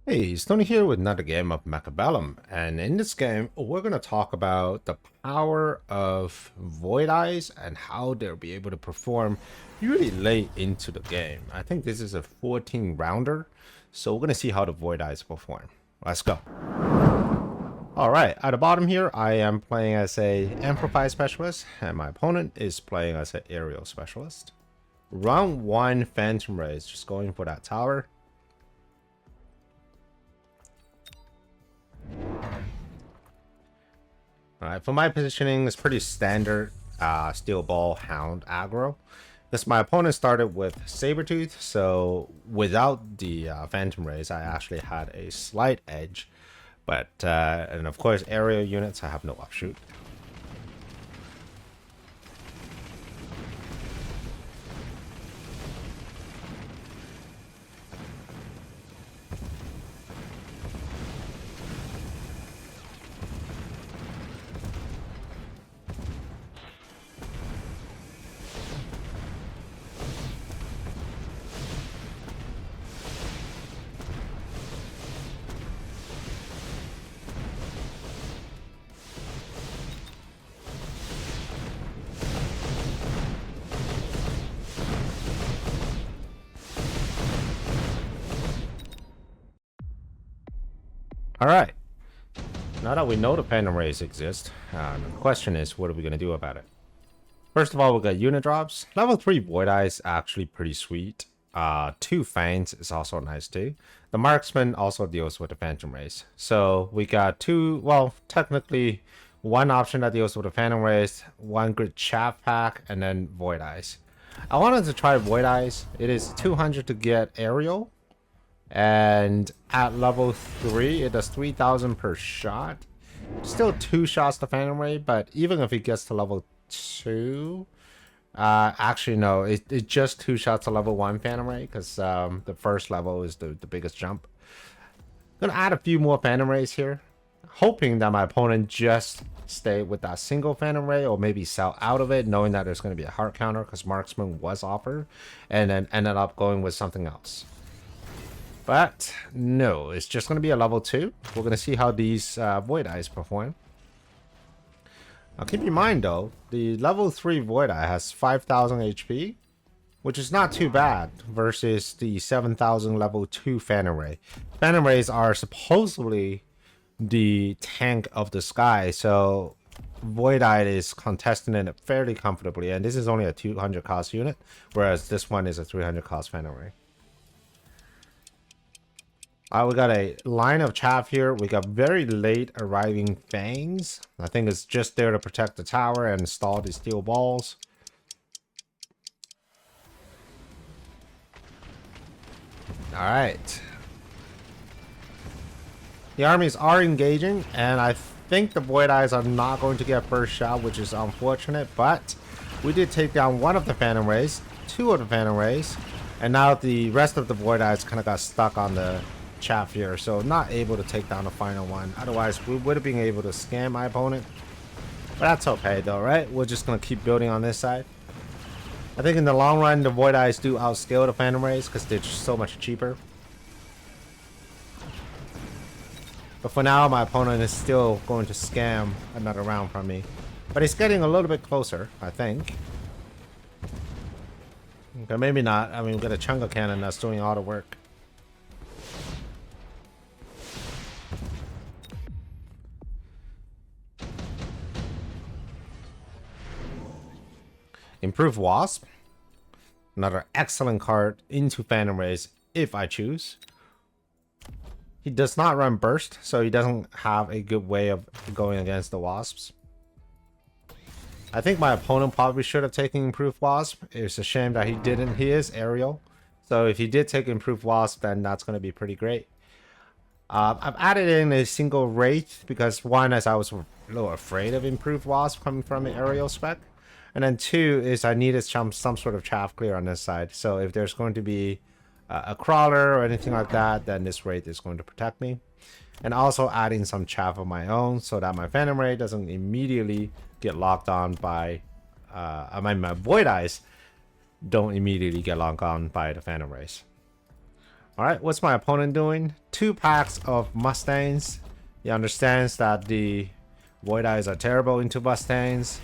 Hey, Stoney here with another game of Mechabellum, and in this game, we're going to talk about the power of VOIDEYEs and how they'll be able to perform really late into the game. I think this is a 14-rounder, so we're going to see how the VOIDEYEs perform. Let's go. Alright, at the bottom here, I am playing as a Amplify Specialist, and my opponent is playing as an Aerial Specialist. Round 1 Phantom Rays, just going for that tower. Alright, for my positioning, it's pretty standard Steel Ball Hound aggro. Because my opponent started with Sabertooth, so without the Phantom Rays, I actually had a slight edge. But, and of course, aerial units, I have no offshoot. Alright, now that we know the Phantom Rays exist, the question is, what are we going to do about it? First of all, we got unit drops. Level 3 VOIDEYEs actually pretty sweet. 2 Fangs is also nice too. The Marksman also deals with the Phantom Rays. So we got two, well, technically one option that deals with the Phantom Rays, 1 grid Chaff Pack, and then VOIDEYEs. I wanted to try VOIDEYEs. It is 200 to get aerial. And at level 3, it does 3,000 per shot. Still 2 shots to Phantom Ray, but even if it gets to level 2, actually no, it just 2 shots to level 1 Phantom Ray, because the first level is the biggest jump. Gonna add a few more Phantom Rays here, hoping that my opponent just stay with that single Phantom Ray, or maybe sell out of it, knowing that there's going to be a heart counter, because Marksman was offered, and then ended up going with something else. But no, it's just going to be a level 2. We're going to see how these VOIDEYEs perform. Now keep in mind though, the level 3 VOIDEYE has 5,000 HP, which is not too bad versus the 7,000 level 2 Phantom Ray. Phantom Rays are supposedly the tank of the sky, so VOIDEYE is contesting it fairly comfortably, and this is only a 200 cost unit, whereas this one is a 300 cost Phantom Ray. We got a line of chaff here. We got very late arriving fangs. I think it's just there to protect the tower and install the steel balls. Alright. The armies are engaging, and I think the VOIDEYEs are not going to get first shot, which is unfortunate, but we did take down one of the Phantom Rays, 2 of the Phantom Rays, and now the rest of the VOIDEYEs kind of got stuck on the chaff here, so not able to take down the final one. Otherwise we would have been able to scam my opponent, but that's okay though, right? We're just gonna keep building on this side. I think in the long run the VOIDEYEs do outscale the Phantom Rays because they're just so much cheaper, but for now my opponent is still going to scam another round from me, but he's getting a little bit closer, I think. Okay, maybe not. I mean, we've got a Chunga cannon that's doing all the work. Improved Wasp, another excellent card into Phantom Rays if I choose. He does not run Burst, so he doesn't have a good way of going against the Wasps. I think my opponent probably should have taken Improved Wasp. It's a shame that he didn't. He is aerial, so if he did take Improved Wasp, then that's going to be pretty great. I've added in a single Wraith because one, as I was a little afraid of Improved Wasp coming from the aerial spec. And then 2 is I needed some sort of chaff clear on this side. So if there's going to be a crawler or anything like that, then this Wraith is going to protect me. And also adding some chaff of my own so that my Phantom Ray doesn't immediately get locked on by... my VOIDEYEs don't immediately get locked on by the Phantom Rays. Alright, what's my opponent doing? 2 packs of Mustangs. He understands that the Voideyes are terrible into Mustangs.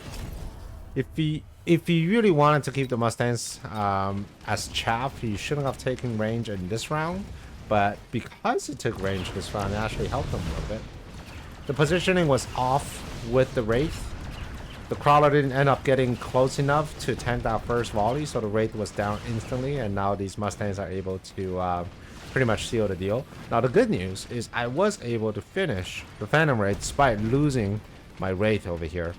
If he really wanted to keep the Mustangs as chaff, he shouldn't have taken range in this round. But because he took range this round, it actually helped him a little bit. The positioning was off with the Wraith. The Crawler didn't end up getting close enough to tank that first volley, so the Wraith was down instantly, and now these Mustangs are able to pretty much seal the deal. Now the good news is I was able to finish the Phantom Wraith despite losing my Wraith over here.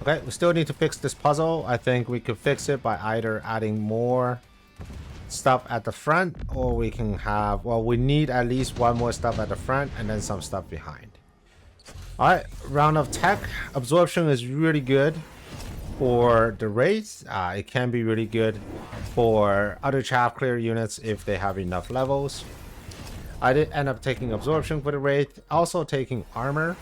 Okay, we still need to fix this puzzle. I think we could fix it by either adding more stuff at the front, or we can have, well, we need at least one more stuff at the front and then some stuff behind. All right, round of tech. Absorption is really good for the Wraiths. It can be really good for other chaff clear units if they have enough levels. I did end up taking absorption for the Wraith, also taking armor,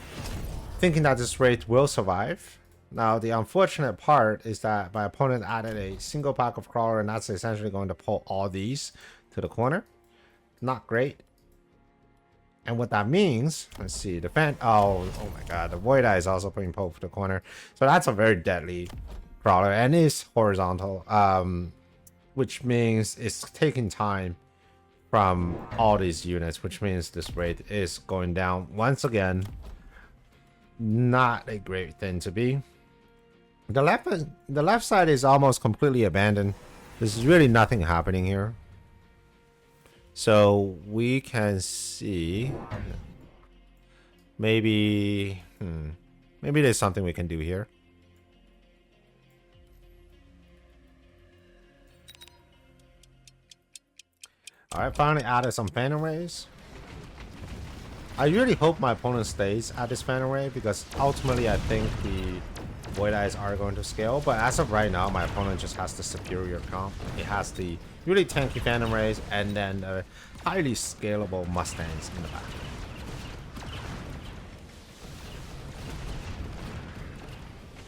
thinking that this Wraith will survive. Now, the unfortunate part is that my opponent added a single pack of Crawler, and that's essentially going to pull all these to the corner. Not great. And what that means, let's see, the oh my god, the Voideye is also being pulled to the corner. So that's a very deadly Crawler, and is horizontal, which means it's taking time from all these units, which means this Wraith is going down once again. Not a great thing to be. The left side is almost completely abandoned. There's really nothing happening here. So we can see maybe maybe there's something we can do here. Alright, finally added some Phantom Rays. I really hope my opponent stays at this Phantom Ray, because ultimately I think the Voideyes are going to scale, but as of right now, my opponent just has the superior comp. It has the really tanky Phantom Rays and then the highly scalable Mustangs in the back.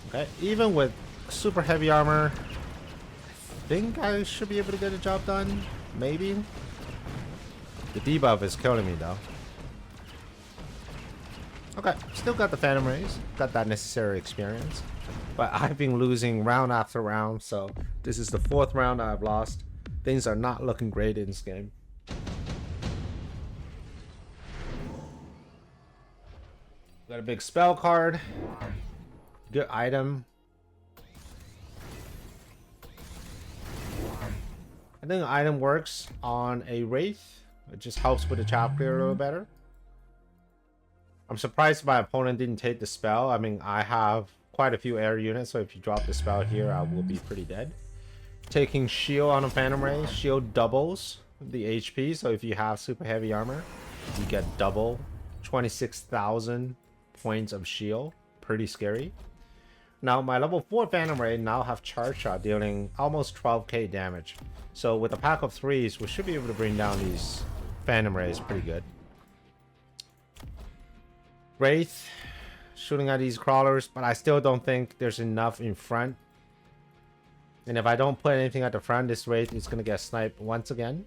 Okay, even with super heavy armor, I think I should be able to get the job done. Maybe. The debuff is killing me though. Okay, still got the Phantom Rays, got that necessary experience. But I've been losing round after round, so this is the 4th round I've lost. Things are not looking great in this game. Got a big spell card. Good item. I think the item works on a Wraith. It just helps with the chop clear a little better. I'm surprised my opponent didn't take the spell. I mean, I have quite a few air units, so if you drop the spell here, I will be pretty dead. Taking shield on a Phantom Ray. Shield doubles the HP, so if you have super heavy armor, you get double 26,000 points of shield. Pretty scary. Now, my level 4 Phantom Ray now have charge shot, dealing almost 12k damage. So with a pack of 3s, we should be able to bring down these Phantom Rays pretty good. Wraith, shooting at these Crawlers, but I still don't think there's enough in front. And if I don't put anything at the front, this Wraith is going to get sniped once again.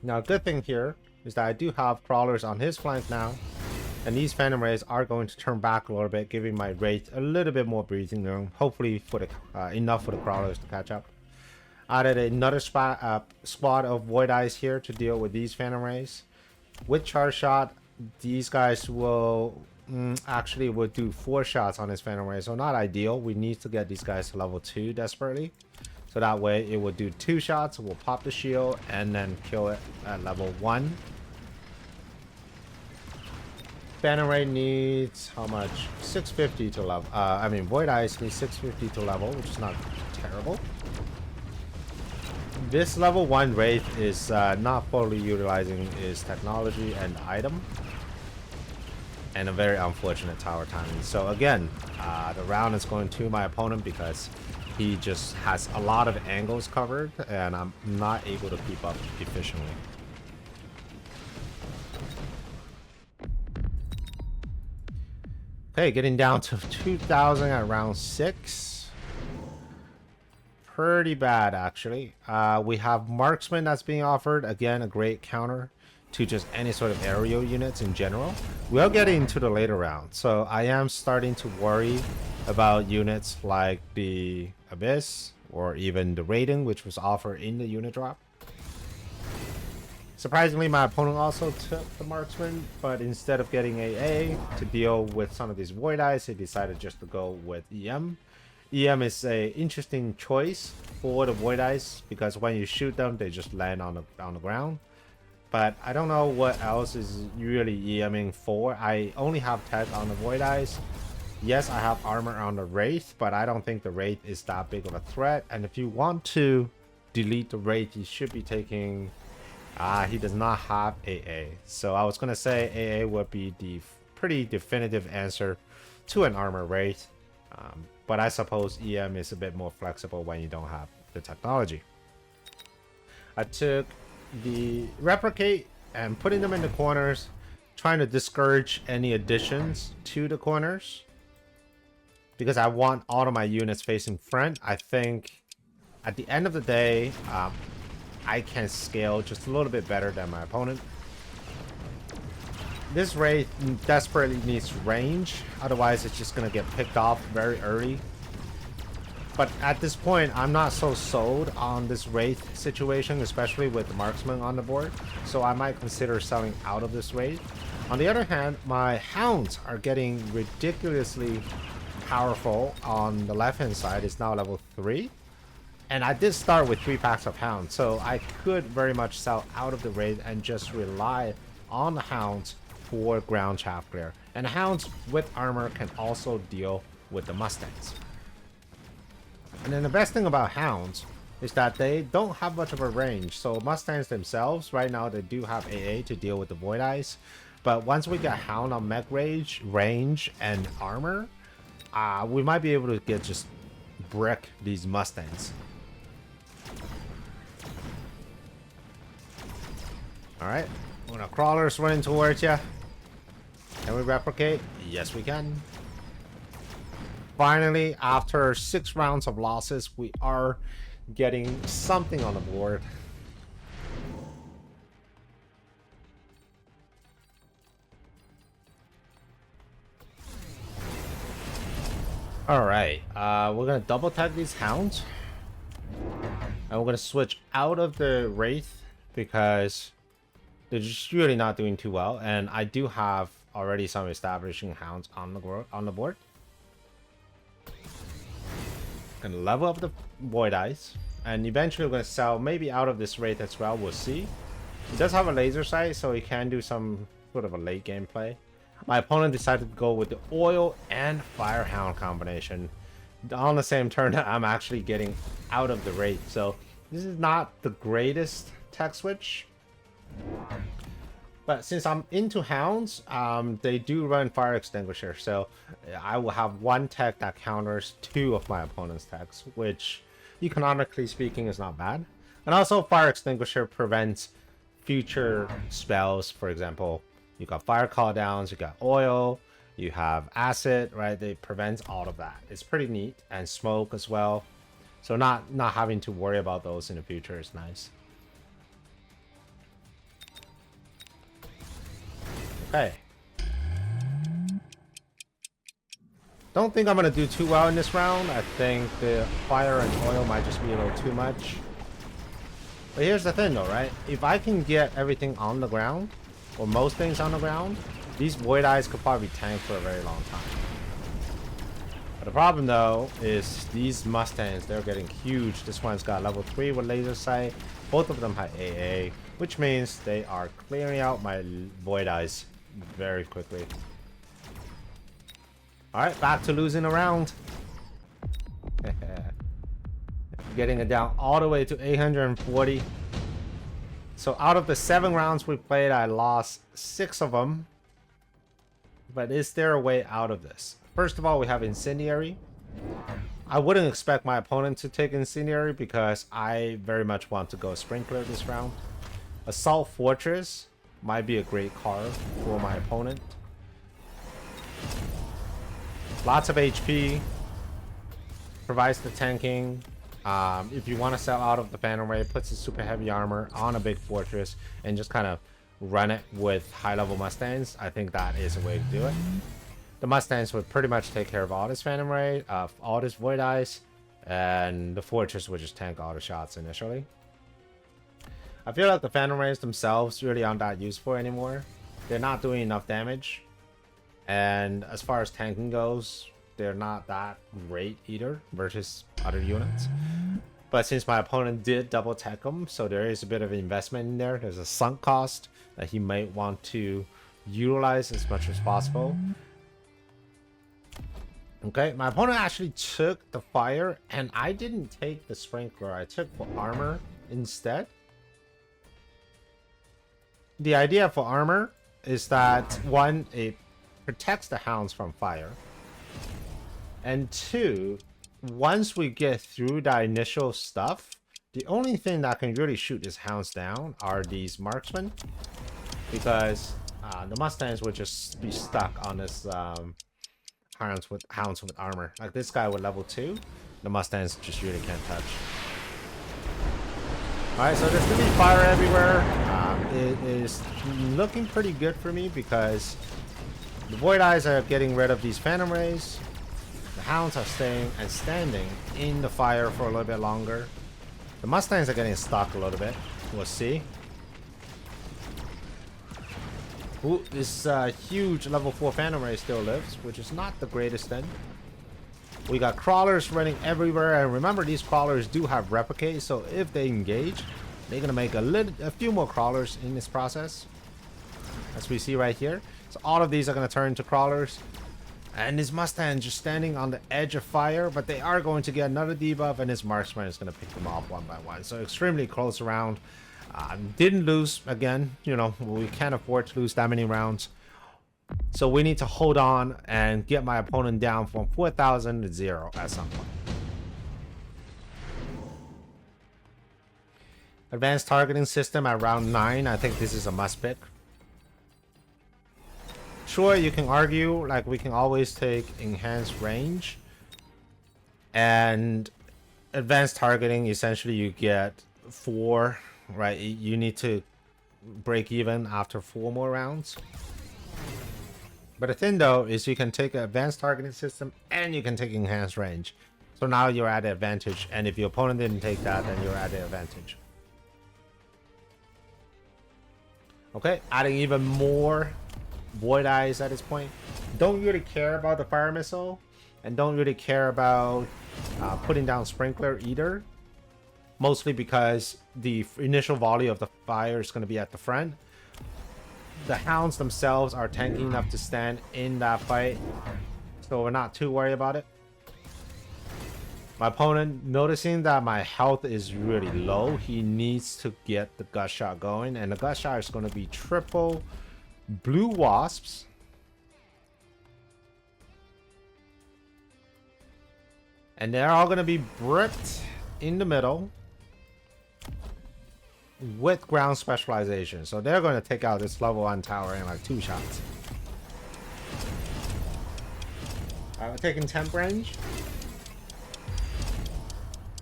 Now, a good thing here is that I do have Crawlers on his flank now. And these Phantom Rays are going to turn back a little bit, giving my Wraith a little bit more breathing room. Hopefully for the, enough for the Crawlers to catch up. Added another squad of Voideyes here to deal with these Phantom Rays. With charge shot, these guys will actually would do 4 shots on his Phantom Ray, so not ideal. We need to get these guys to level 2 desperately, so that way it will do 2 shots. We'll pop the shield and then kill it at level 1. Phantom Ray needs how much? 650 to level. I mean, Voideyes needs 650 to level, which is not terrible. This level 1 Wraith is not fully utilizing his technology and item. And a very unfortunate tower timing. So again, the round is going to my opponent because he just has a lot of angles covered and I'm not able to keep up efficiently. Okay, getting down to 2,000 at round 6. pretty bad, actually. We have marksman that's being offered. Again, a great counter to just any sort of aerial units in general. We'll get into the later round, so I am starting to worry about units like the Abyss or even the Raiden, which was offered in the unit drop. Surprisingly, my opponent also took the marksman, but instead of getting AA to deal with some of these VOIDEYEs, he decided just to go with EM. EM is a interesting choice for the VOIDEYEs because when you shoot them, they just land on the ground. But I don't know what else is really EMing for. I only have tech on the VOIDEYEs. Yes, I have armor on the Wraith, but I don't think the Wraith is that big of a threat. And if you want to delete the Wraith, you should be taking... he does not have AA. So I was going to say AA would be the pretty definitive answer to an armor Wraith. But I suppose EM is a bit more flexible when you don't have the technology. I took the replicate and putting them in the corners, trying to discourage any additions to the corners because I want all of my units facing front. I think at the end of the day, I can scale just a little bit better than my opponent. This Wraith desperately needs range, otherwise it's just going to get picked off very early. But at this point, I'm not so sold on this Wraith situation, especially with the marksman on the board. So I might consider selling out of this Wraith. On the other hand, my hounds are getting ridiculously powerful on the left-hand side. It's now level 3. And I did start with 3 packs of hounds, so I could very much sell out of the Wraith and just rely on the hounds for ground chaff clear. And hounds with armor can also deal with the mustangs. And then the best thing about hounds is that they don't have much of a range. So mustangs themselves, right now they do have AA to deal with the VOIDEYEs. But once we get hound on mech range and armor, we might be able to get just brick these mustangs. Alright, when a crawler's running towards you, can we replicate? Yes, we can. Finally, after 6 rounds of losses, we are getting something on the board. Alright, we're gonna double tag these hounds. And we're gonna switch out of the Wraith because they're just really not doing too well. And I do have already some establishing hounds on the board. Gonna level up the VOIDEYEs. And eventually we're gonna sell maybe out of this Wraith as well, we'll see. He does have a laser sight, so he can do some sort of a late game play. My opponent decided to go with the oil and firehound combination on the same turn that I'm actually getting out of the Wraith. So this is not the greatest tech switch. But since I'm into hounds, they do run fire extinguisher. So I will have 1 tech that counters 2 of my opponent's techs, which economically speaking is not bad. And also fire extinguisher prevents future spells. For example, you got fire call downs, you got oil, you have acid, right? They prevent all of that. It's pretty neat. And smoke as well. So not having to worry about those in the future is nice. Okay. Don't think I'm gonna do too well in this round. I think the fire and oil might just be a little too much. But here's the thing though, right? If I can get everything on the ground, or most things on the ground, these VOIDEYEs could probably tank for a very long time. But the problem though is these mustangs, they're getting huge. This one's got level 3 with laser sight. Both of them have AA, which means they are clearing out my VOIDEYEs very quickly. Alright, back to losing a round. Getting it down all the way to 840. So out of the 7 rounds we played, I lost 6 of them. But is there a way out of this? First of all, we have Incendiary. I wouldn't expect my opponent to take Incendiary because I very much want to go Sprinkler this round. Assault Fortress might be a great card for my opponent. Lots of HP. Provides the tanking. If you want to sell out of the Phantom Ray, puts the super heavy armor on a big fortress and just kind of run it with high-level Mustangs, I think that is a way to do it. The Mustangs would pretty much take care of all this Phantom Ray, all this Void Eyes, and the fortress would just tank all the shots initially. I feel like the Phantom Rays themselves really aren't that useful anymore. They're not doing enough damage. And as far as tanking goes, they're not that great either versus other units. But since my opponent did double tech them, so there is a bit of investment in there. There's a sunk cost that he might want to utilize as much as possible. Okay, my opponent actually took the fire, and I didn't take the sprinkler. I took for armor instead. The idea for armor is that, one, it protects the hounds from fire. And two, once we get through the initial stuff, the only thing that can really shoot these hounds down are these marksmen. Because the Mustangs would just be stuck on this hounds with armor. Like this guy with level 2, the Mustangs just really can't touch. Alright, so there's gonna be fire everywhere. It is looking pretty good for me because the Void Eyes are getting rid of these Phantom Rays. The Hounds are staying and standing in the fire for a little bit longer. The Mustangs are getting stuck a little bit. We'll see. Ooh, this huge level 4 Phantom Ray still lives, which is not the greatest thing. We got crawlers running everywhere, and remember these crawlers do have replicate, so if they engage, they're gonna make a few more crawlers in this process, as we see right here. So all of these are gonna turn into crawlers, and this Mustang just standing on the edge of fire, but they are going to get another debuff, and this marksman is gonna pick them off one by one. So extremely close round. Didn't lose again. You know, we can't afford to lose that many rounds. So we need to hold on and get my opponent down from 4,000 to 0 at some point. Advanced targeting system at round 9. I think this is a must pick. Sure, you can argue, like we can always take enhanced range. And advanced targeting, essentially you get 4, right? You need to break even after 4 more rounds. But the thing though is you can take an advanced targeting system and you can take enhanced range. So now you're at an advantage, and if your opponent didn't take that, then you're at an advantage. Okay, adding even more Void Eyes at this point. Don't really care about the fire missile, and don't really care about putting down sprinkler either. Mostly because the initial volley of the fire is going to be at the front. The hounds themselves are tanky enough to stand in that fight, so we're not too worried about it. My opponent, noticing that my health is really low, he needs to get the gut shot going, and the gut shot is going to be triple blue wasps. And they're all going to be bricked in the middle with ground specialization, so they're going to take out this level 1 tower in like 2 shots. We're taking temp range.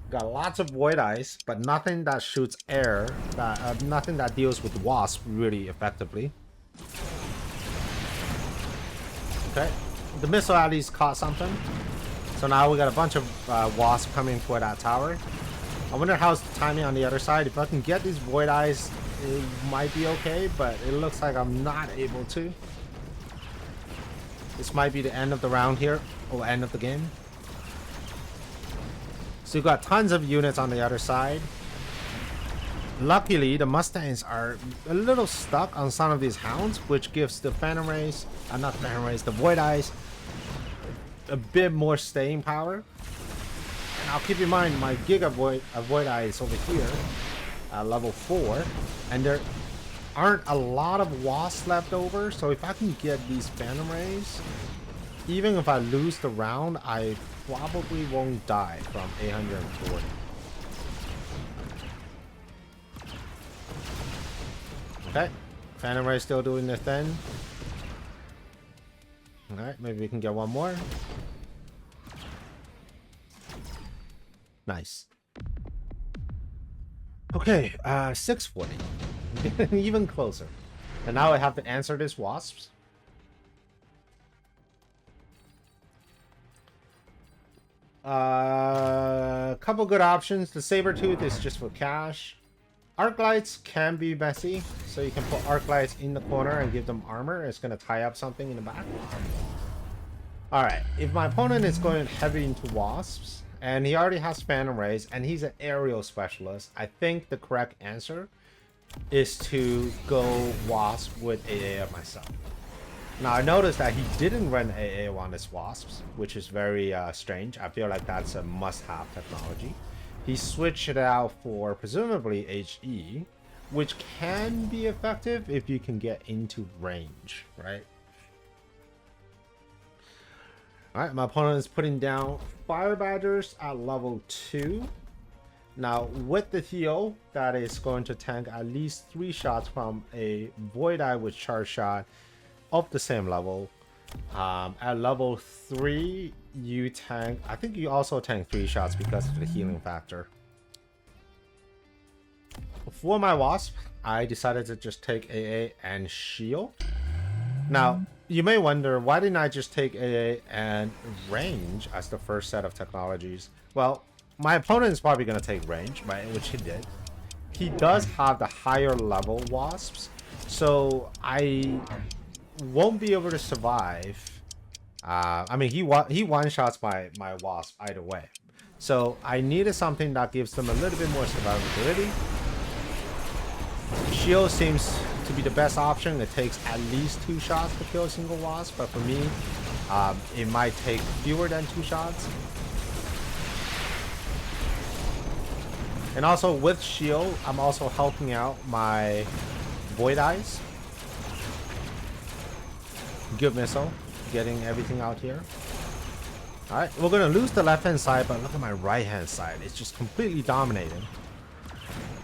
Got lots of Void Eyes, but nothing that shoots air, nothing that deals with wasp really effectively. Okay, the missile at least caught something, so now we got a bunch of wasps coming for that tower. I wonder how's the timing on the other side. If I can get these Void Eyes, it might be okay, but it looks like I'm not able to. This might be the end of the round here, or end of the game. So you've got tons of units on the other side. Luckily, the Mustangs are a little stuck on some of these hounds, which gives the Phantom Rays, not the Phantom Rays, the Void Eyes, a bit more staying power. Now keep in mind my Giga Void Eye is over here at level 4, and there aren't a lot of wasps left over, so if I can get these Phantom Rays, even if I lose the round, I probably won't die from 840. Okay, Phantom Ray still doing their thing. Alright, maybe we can get one more. Nice. Okay, 640. Even closer. And now I have to answer this wasps. Couple good options. The Sabertooth is just for cash. Arc lights can be messy, so you can put arc lights in the corner and give them armor. It's going to tie up something in the back. Alright, if my opponent is going heavy into wasps, and he already has Phantom Rays, and he's an aerial specialist, I think the correct answer is to go wasp with AA of myself. Now, I noticed that he didn't run AA on his wasps, which is very strange. I feel like that's a must-have technology. He switched it out for presumably HE, which can be effective if you can get into range, right? Alright, my opponent is putting down Fire Badgers at level 2. Now, with the heal, that is going to tank at least 3 shots from a Void Eye with Charge Shot of the same level. At level 3, you tank... I think you also tank 3 shots because of the healing factor. For my Wasp, I decided to just take AA and shield. Now, you may wonder, why didn't I just take AA and range as the first set of technologies? Well, my opponent is probably going to take range, right? Which he did. He does have the higher level wasps, so I won't be able to survive. I mean, he one-shots my wasp either way. So I needed something that gives them a little bit more survivability. Shield seems to be the best option. It takes at least 2 shots to kill a single wasp, but for me, it might take fewer than 2 shots. And also with shield, I'm also helping out my Void Eyes. Good missile, getting everything out here. Alright, we're gonna lose the left hand side, but look at my right hand side. It's just completely dominating.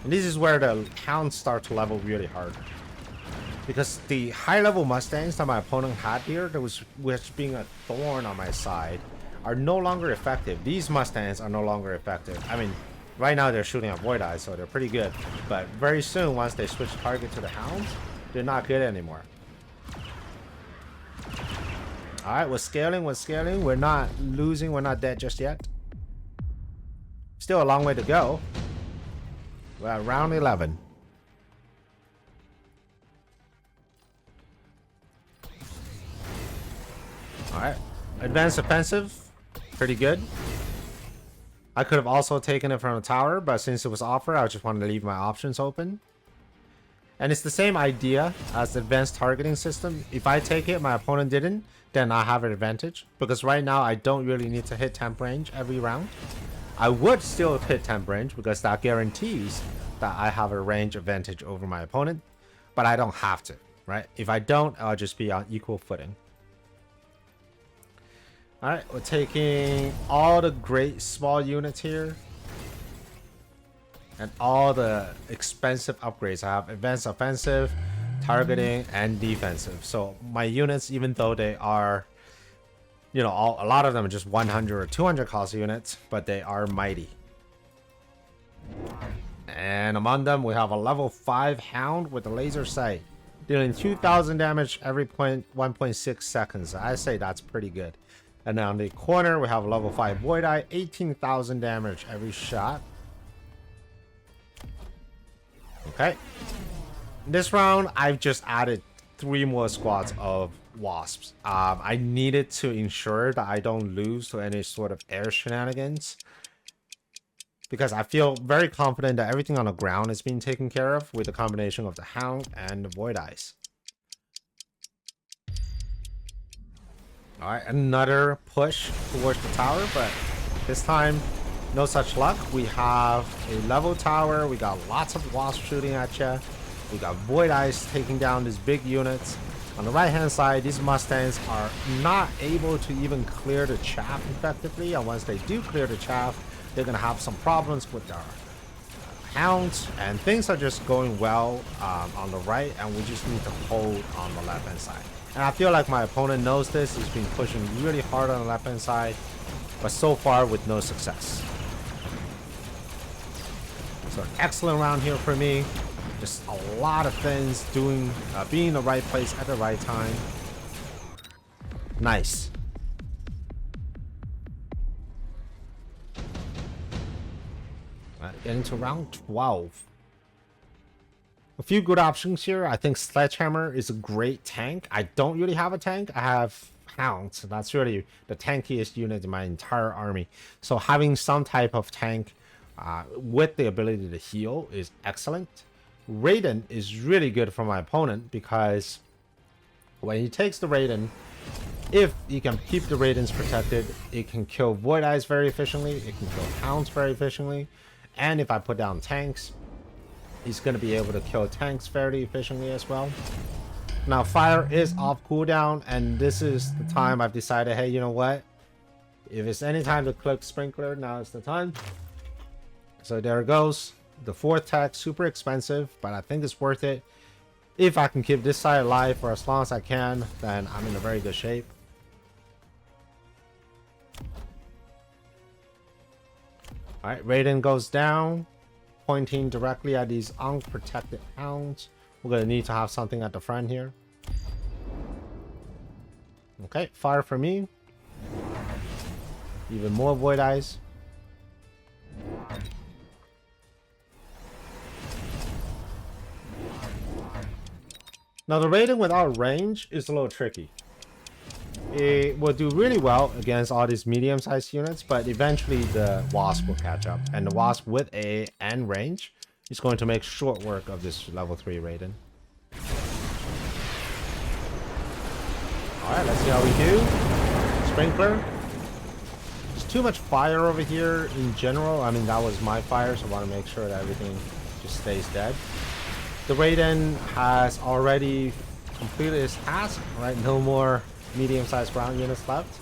And this is where the hounds start to level really hard. Because the high level Mustangs that my opponent had here, that was which being a thorn on my side, are no longer effective. These Mustangs are no longer effective. I mean, right now they're shooting at Void Eyes, so they're pretty good. But very soon, once they switch target to the hounds, they're not good anymore. Alright, we're scaling. We're not losing, we're not dead just yet. Still a long way to go. We're at round 11. Alright, advanced offensive, pretty good. I could have also taken it from the tower, but since it was offered, I just wanted to leave my options open. And it's the same idea as the advanced targeting system. If I take it, my opponent didn't, then I have an advantage. Because right now, I don't really need to hit temp range every round. I would still hit temp range because that guarantees that I have a range advantage over my opponent. But I don't have to, right? If I don't, I'll just be on equal footing. Alright, we're taking all the great small units here. And all the expensive upgrades. I have advanced offensive, targeting, and defensive. So my units, even though they are, you know, a lot of them are just 100 or 200 cost units, but they are mighty. And among them, we have a level 5 Hound with a laser sight, dealing 2,000 damage every 1.6 seconds. I say that's pretty good. And then on the corner, we have a level 5 Void Eye, 18,000 damage every shot. Okay. This round, I've just added 3 more squads of wasps. I needed to ensure that I don't lose to any sort of air shenanigans. Because I feel very confident that everything on the ground is being taken care of with the combination of the Hound and the Void Eyes. Alright, another push towards the tower, but this time, no such luck. We have a level tower. We got lots of wasps shooting at you. We got Void Eyes taking down these big units. On the right hand side, these Mustangs are not able to even clear the chaff effectively. And once they do clear the chaff, they're going to have some problems with their hounds. And things are just going well on the right. And we just need to hold on the left hand side. And I feel like my opponent knows this. He's been pushing really hard on the left hand side. But so far with no success. So an excellent round here for me. Just a lot of things doing, being in the right place at the right time. Nice. Getting to round 12. A few good options here. I think Sledgehammer is a great tank. I don't really have a tank. I have Hounds. That's really the tankiest unit in my entire army. So having some type of tank with the ability to heal is excellent. Raiden is really good for my opponent because when he takes the Raiden, if you can keep the Raidens protected, it can kill Voideyes very efficiently. It can kill Hounds very efficiently. And if I put down tanks, he's going to be able to kill tanks fairly efficiently as well. Now, fire is off cooldown, and this is the time I've decided, hey, you know what? If it's any time to click Sprinkler, now is the time. So there it goes. The 4th tech, super expensive, but I think it's worth it. If I can keep this side alive for as long as I can, then I'm in a very good shape. Alright, Raiden goes down, pointing directly at these unprotected Hounds. We're going to need to have something at the front here. Okay, fire for me. Even more Voideyes. Now the Raiden without range is a little tricky. It will do really well against all these medium-sized units, but eventually the Wasp will catch up. And the Wasp with A and range is going to make short work of this level 3 Raiden. Alright, let's see how we do. Sprinkler. There's too much fire over here in general. I mean, that was my fire, so I want to make sure that everything just stays dead. The Raiden has already completed his task, right? No more medium-sized ground units left.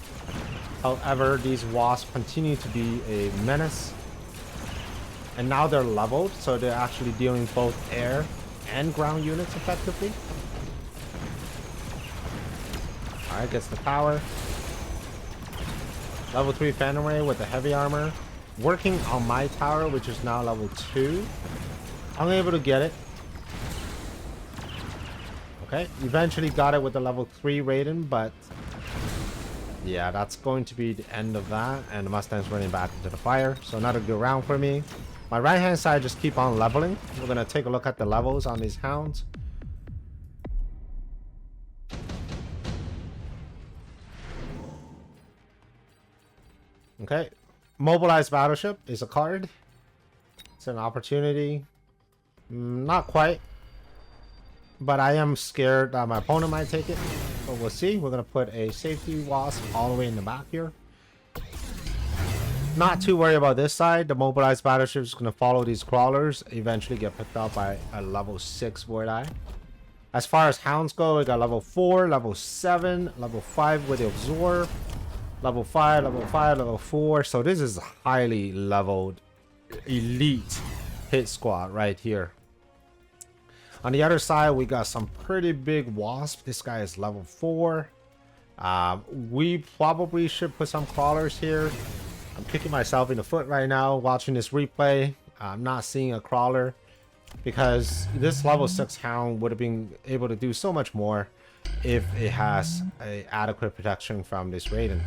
However, these Wasps continue to be a menace. And now they're leveled, so they're actually dealing both air and ground units effectively. Alright, gets the power. Level 3 Phantom Ray with the heavy armor. Working on my tower, which is now level 2. I'm able to get it. Okay, eventually got it with the level 3 Raiden, but yeah, that's going to be the end of that. And the Mustang's running back into the fire, so another good round for me. My right hand side just keep on leveling. We're gonna take a look at the levels on these Hounds. Okay, Mobilized Battleship is a card. It's an opportunity. Not quite. But I am scared that my opponent might take it. But we'll see. We're going to put a safety Wasp all the way in the back here. Not too worried about this side. The Mobilized Battleship is going to follow these crawlers. Eventually get picked up by a level 6 Voideye. As far as Hounds go, we got level 4, level 7, level 5 with the Absorb. Level 5, level 5, level 4. So this is a highly leveled elite hit squad right here. On the other side, we got some pretty big Wasp. This guy is level 4. We probably should put some crawlers here. I'm kicking myself in the foot right now watching this replay. I'm not seeing a crawler because this level 6 Hound would have been able to do so much more if it has a adequate protection from this Raiden.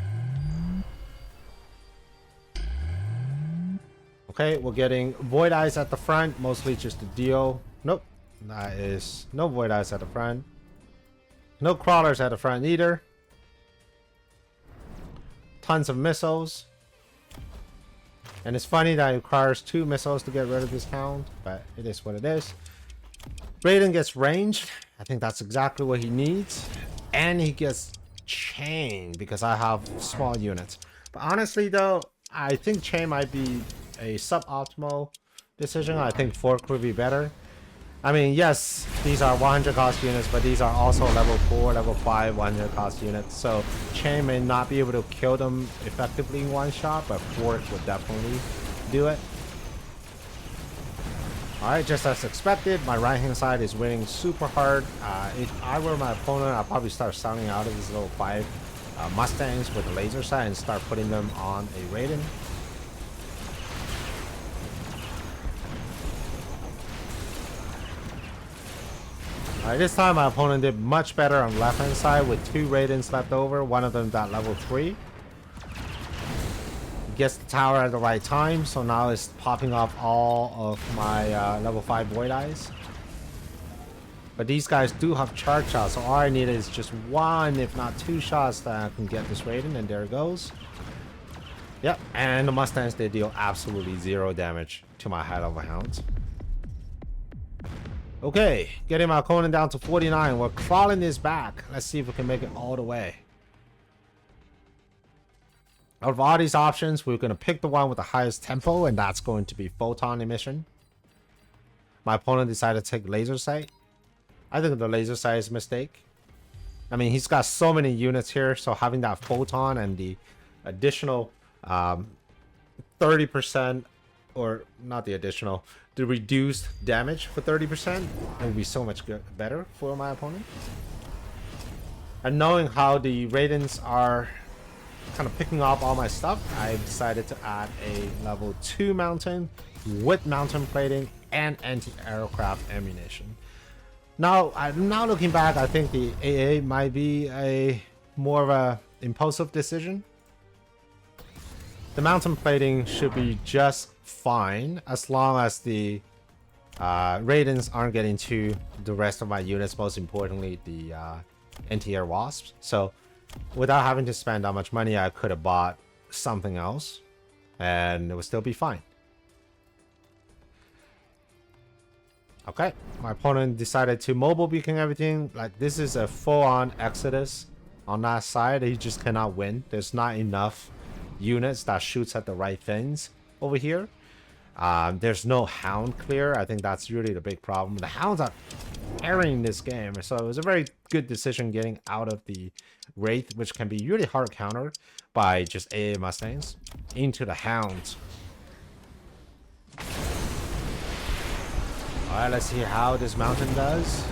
Okay, we're getting Voideyes at the front, mostly just to deal. Nope. That is no Voideyes at the front. No crawlers at the front either. Tons of missiles. And it's funny that it requires 2 missiles to get rid of this Hound, but it is what it is. Raiden gets ranged. I think that's exactly what he needs. And he gets chain because I have small units. But honestly though, I think chain might be a suboptimal decision. I think fork would be better. I mean, yes, these are 100 cost units, but these are also level 4, level 5, 100 cost units. So chain may not be able to kill them effectively in one shot, but fork would definitely do it. Alright, just as expected, my right hand side is winning super hard. If I were my opponent, I'd probably start sounding out of these little 5 Mustangs with the laser sight and start putting them on a Raiden. Alright, this time my opponent did much better on the left hand side with 2 Raidens left over. One of them at level 3. Gets the tower at the right time, so now it's popping off all of my level 5 Voideyes. But these guys do have charge shots, so all I need is just 1, if not 2 shots that I can get this Raiden, and there it goes. Yep, and the Mustangs, they deal absolutely 0 damage to my high level hounds. Okay, getting my opponent down to 49. We're crawling this back. Let's see if we can make it all the way. Out of all these options, we're going to pick the one with the highest tempo, and that's going to be photon emission. My opponent decided to take laser sight. I think the laser sight is a mistake. I mean, he's got so many units here, so having that photon and the additional 30%, or not the additional, the reduced damage for 30%, it would be so much better for my opponent. And knowing how the Raidens are kind of picking up all my stuff, I decided to add a level 2 mountain with mountain plating and anti-aircraft ammunition. Now looking back, I think the AA might be a more of a impulsive decision. The mountain plating should be just fine as long as the Raidens aren't getting to the rest of my units, most importantly the anti-air wasps. So without having to spend that much money, I could have bought something else and it would still be fine. Okay, my opponent decided to mobile beacon everything. Like, this is a full-on exodus on that side. He just cannot win. There's not enough units that shoots at the right things over here. There's no hound clear. I think that's really the big problem. The hounds are carrying this game, so it was a very good decision getting out of the Wraith, which can be really hard countered by just AA Mustangs, into the hounds. Alright, let's see how this mountain does.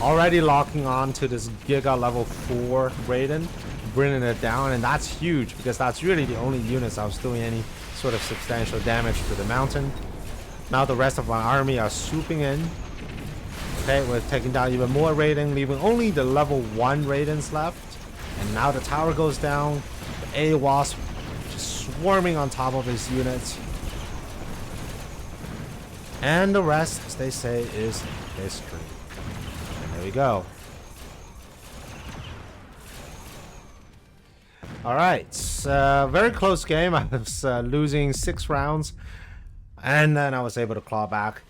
Already locking on to this Giga level 4 Raiden, bringing it down, and that's huge because that's really the only units I was doing any sort of substantial damage to the mountain. Now the rest of my army are swooping in. Okay, we're taking down even more Raiden, leaving only the level 1 Raidens left. And now the tower goes down. The A Wasp just swarming on top of his units. And the rest, as they say, is history. And there we go. Alright, very close game. I was losing 6 rounds, and then I was able to claw back.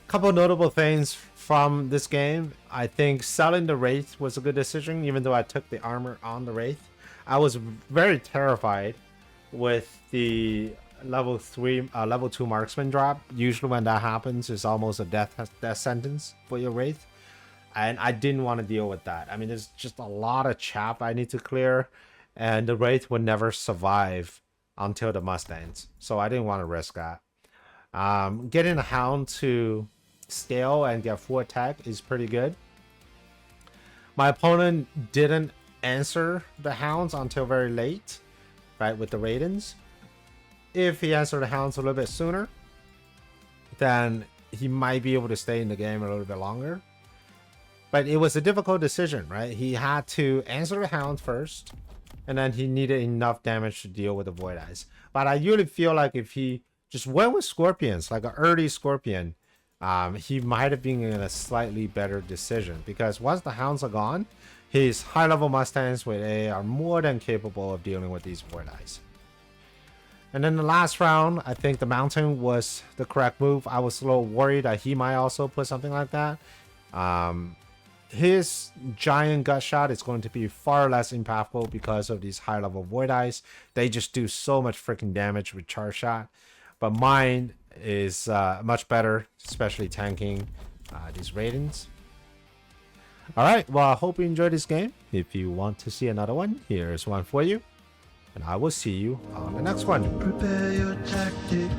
Couple notable things from this game. I think selling the Wraith was a good decision, even though I took the armor on the Wraith. I was very terrified with the level 2 marksman drop. Usually when that happens, it's almost a death sentence for your Wraith, and I didn't want to deal with that. I mean, there's just a lot of chap I need to clear, and the Wraith would never survive until the Mustangs, so I didn't want to risk that. Getting a Hound to scale and get full attack is pretty good. My opponent didn't answer the Hounds until very late, right, with the Raidens. If he answered the Hounds a little bit sooner, then he might be able to stay in the game a little bit longer. But it was a difficult decision, right? He had to answer the Hound first, and then he needed enough damage to deal with the Voideyes. But I really feel like if he just went with Scorpions, like an early Scorpion, he might have been in a slightly better decision. Because once the Hounds are gone, his high-level Mustangs with A are more than capable of dealing with these Voideyes. And then the last round, I think the Mountain was the correct move. I was a little worried that he might also put something like that. His giant gut shot is going to be far less impactful because of these high-level Voideyes. They just do so much freaking damage with charge shot. But mine is much better, especially tanking these Raidens. Alright, well, I hope you enjoyed this game. If you want to see another one, here's one for you. And I will see you on the next one. Prepare your tactics.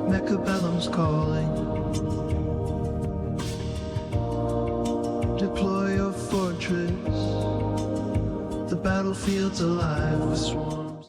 Mechabellum's calling. Deploy your fortress. The battlefield's alive with swarms.